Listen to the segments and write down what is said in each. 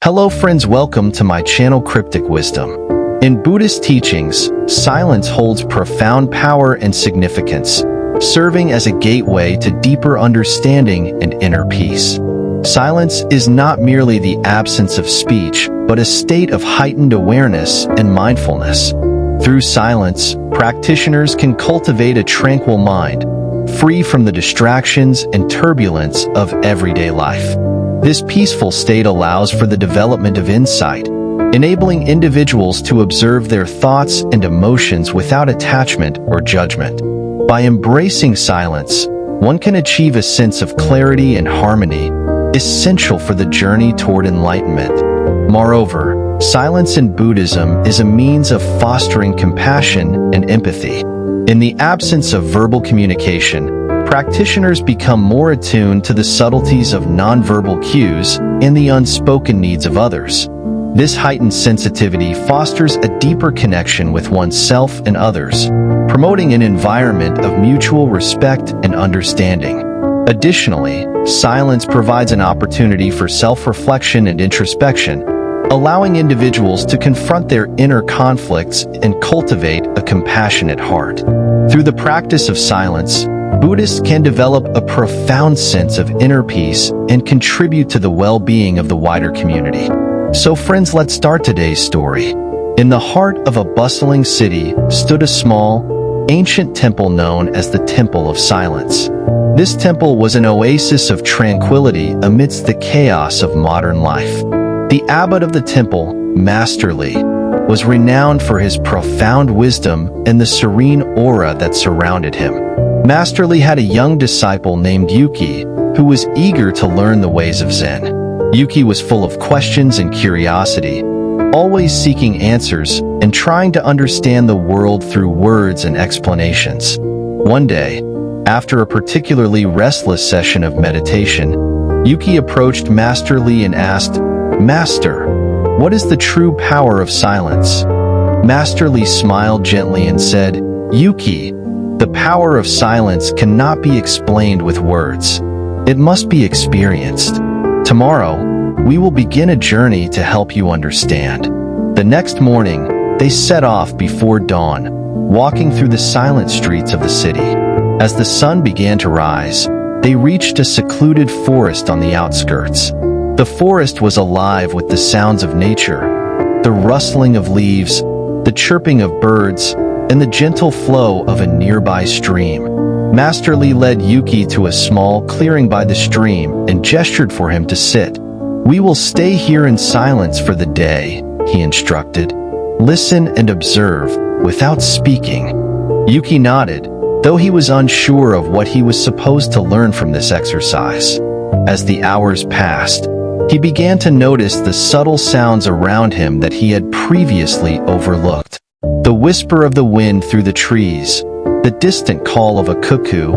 Hello friends, welcome to my channel Cryptic Wisdom. In Buddhist teachings, silence holds profound power and significance, serving as a gateway to deeper understanding and inner peace. Silence is not merely the absence of speech, but a state of heightened awareness and mindfulness. Through silence, practitioners can cultivate a tranquil mind, free from the distractions and turbulence of everyday life. This peaceful state allows for the development of insight, enabling individuals to observe their thoughts and emotions without attachment or judgment. By embracing silence, one can achieve a sense of clarity and harmony, essential for the journey toward enlightenment. Moreover, silence in Buddhism is a means of fostering compassion and empathy. In the absence of verbal communication, practitioners become more attuned to the subtleties of nonverbal cues and the unspoken needs of others. This heightened sensitivity fosters a deeper connection with oneself and others, promoting an environment of mutual respect and understanding. Additionally, silence provides an opportunity for self-reflection and introspection, allowing individuals to confront their inner conflicts and cultivate a compassionate heart. Through the practice of silence, Buddhists can develop a profound sense of inner peace and contribute to the well-being of the wider community. So friends, let's start today's story. In the heart of a bustling city stood a small, ancient temple known as the Temple of Silence. This temple was an oasis of tranquility amidst the chaos of modern life. The abbot of the temple, Master Li, was renowned for his profound wisdom and the serene aura that surrounded him. Master Li had a young disciple named Yuki, who was eager to learn the ways of Zen. Yuki was full of questions and curiosity, always seeking answers and trying to understand the world through words and explanations. One day, after a particularly restless session of meditation, Yuki approached Master Li and asked, "Master, what is the true power of silence?" Master Li smiled gently and said, "Yuki, the power of silence cannot be explained with words. It must be experienced. Tomorrow, we will begin a journey to help you understand." The next morning, they set off before dawn, walking through the silent streets of the city. As the sun began to rise, they reached a secluded forest on the outskirts. The forest was alive with the sounds of nature, the rustling of leaves, the chirping of birds, and the gentle flow of a nearby stream. Master Li led Yuki to a small clearing by the stream and gestured for him to sit. "We will stay here in silence for the day," he instructed. "Listen and observe, without speaking." Yuki nodded, though he was unsure of what he was supposed to learn from this exercise. As the hours passed, he began to notice the subtle sounds around him that he had previously overlooked. The whisper of the wind through the trees, the distant call of a cuckoo,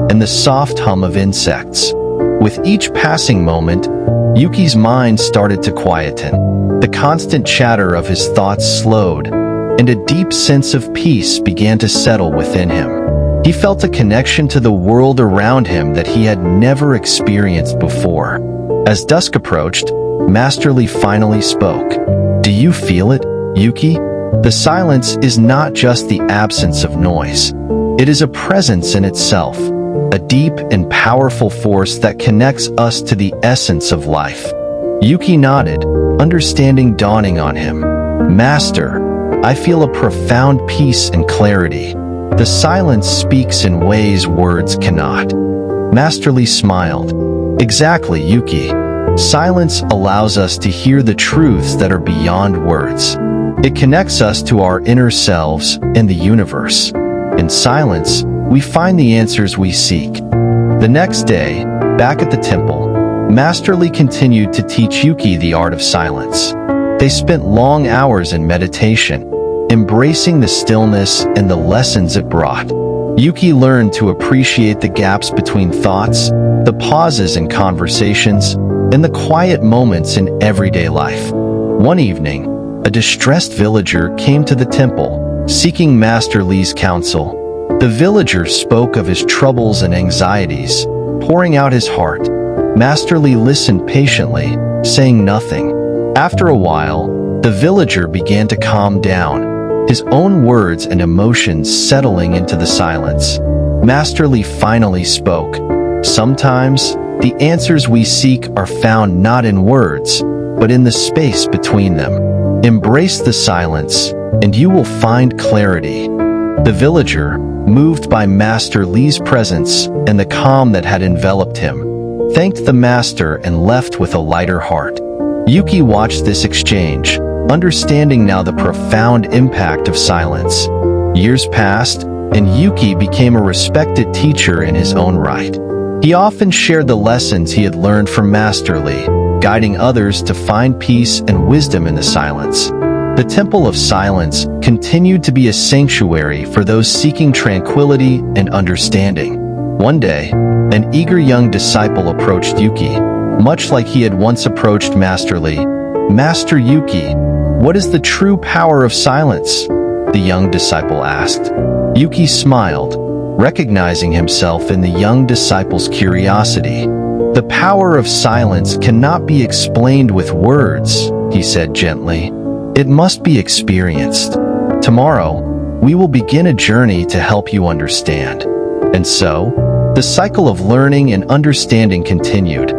and the soft hum of insects. With each passing moment, Yuki's mind started to quieten. The constant chatter of his thoughts slowed, and a deep sense of peace began to settle within him. He felt a connection to the world around him that he had never experienced before. As dusk approached, Master Li finally spoke. "Do you feel it, Yuki? The silence is not just the absence of noise. It is a presence in itself, a deep and powerful force that connects us to the essence of life." Yuki nodded, understanding dawning on him. "Master, I feel a profound peace and clarity. The silence speaks in ways words cannot." Master Li smiled. "Exactly, Yuki. Silence allows us to hear the truths that are beyond words. It connects us to our inner selves and the universe. In silence, we find the answers we seek." The next day, back at the temple, Master Li continued to teach Yuki the art of silence. They spent long hours in meditation, embracing the stillness and the lessons it brought. Yuki learned to appreciate the gaps between thoughts, the pauses in conversations, and the quiet moments in everyday life. One evening, a distressed villager came to the temple, seeking Master Li's counsel. The villager spoke of his troubles and anxieties, pouring out his heart. Master Li listened patiently, saying nothing. After a while, the villager began to calm down, his own words and emotions settling into the silence. Master Li finally spoke. Sometimes, the answers we seek are found not in words, but in the space between them. Embrace the silence, and you will find clarity. The villager, moved by Master Li's presence and the calm that had enveloped him, thanked the master and left with a lighter heart. Yuki watched this exchange, understanding now the profound impact of silence. Years passed, and Yuki became a respected teacher in his own right. He often shared the lessons he had learned from Master Li, guiding others to find peace and wisdom in the silence. The Temple of Silence continued to be a sanctuary for those seeking tranquility and understanding. One day, an eager young disciple approached Yuki, much like he had once approached Master Li. "Master Yuki, what is the true power of silence?" the young disciple asked. Yuki smiled, recognizing himself in the young disciple's curiosity. "The power of silence cannot be explained with words," he said gently. "It must be experienced. Tomorrow, we will begin a journey to help you understand." And so, the cycle of learning and understanding continued,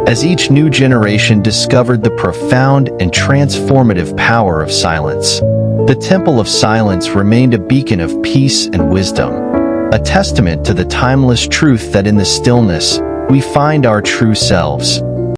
as each new generation discovered the profound and transformative power of silence. The Temple of Silence remained a beacon of peace and wisdom, a testament to the timeless truth that in the stillness, we find our true selves.